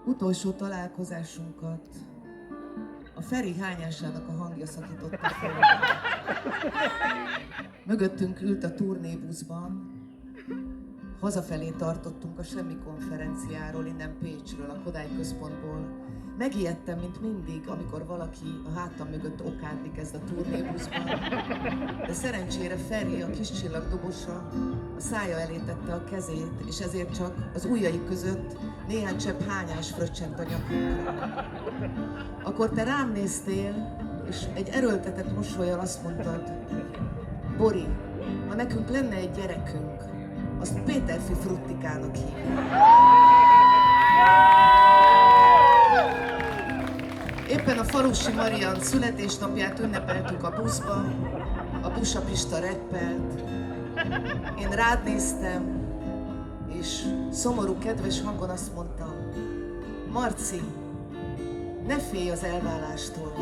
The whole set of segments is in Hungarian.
Utolsó találkozásunkat a Feri hányásának a hangja szakította fel. Mögöttünk ült a turnébuszban, hazafelé tartottunk a Semmi konferenciáról, innen Pécsről, a Kodály központból. Megijedtem, mint mindig, amikor valaki a hátam mögött okádni kezd a turnébuszban. De szerencsére Feri, a kis csillag dobosa, a szája elé tette a kezét, és ezért csak az ujjai között néhány csepp hányás fröccsent a nyakunkra. Akkor te rám néztél, és egy erőltetett mosollyal azt mondtad: Bori, ha nekünk lenne egy gyerekünk, azt Péterfi Fruttikának hívjuk. Éppen a Falusi Marian születésnapját ünnepeltük a buszba, a Busa Pista reppelt. Én rád néztem, és szomorú, kedves hangon azt mondtam: Marci, ne félj az elválástól.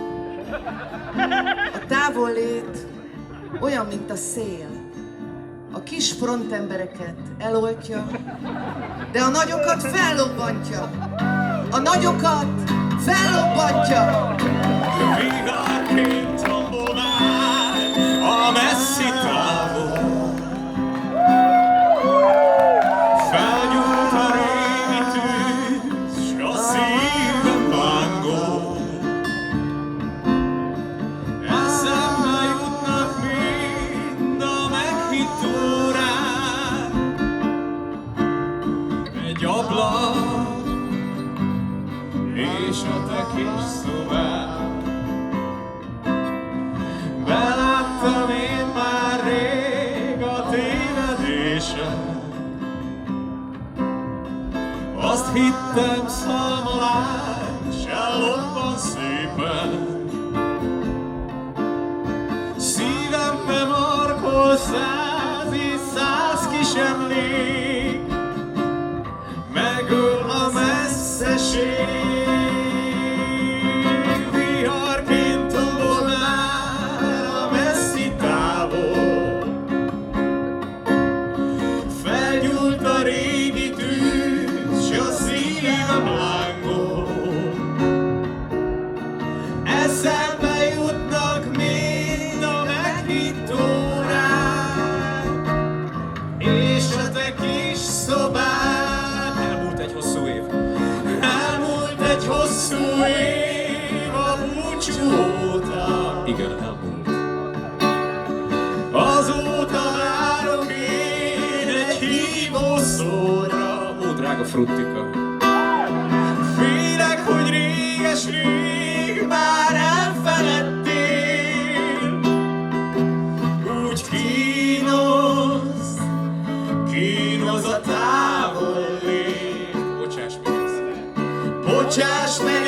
A távollét olyan, mint a szél. A kis frontembereket eloltja, de a nagyokat fellobbantja. A nagyokat fellobbantja. Vihárként tombol már a messzi távol. Felgyújt a régi tűz, s a szívem lángol. Eszembe jutnak mind a meghitt órák. Egy ablak és a te kis szobád. Beláttam én már rég a tévedésed. Azt hittem, szalmalány csellobban szépen. Szívembe markol 100 és 100 kis emlék. Megöl a messzeség. Viharként tombol már a messzi távol. Felgyújt a régi tűz, s a szívem lángol. Eszembe jutnak mind a meghitt órák, és a te kis szobád. Elmúlt egy hosszú év. Elmúlt egy hosszú év a búcsú óta. Igen, elmúlt. Azóta várok én egy hívószóra. Ó, drága Fruttika. Félek, hogy réges-rég már elfeledtél. Úgy kínoz a távol lét. Bocsáss meg egyszer. Bocsáss meg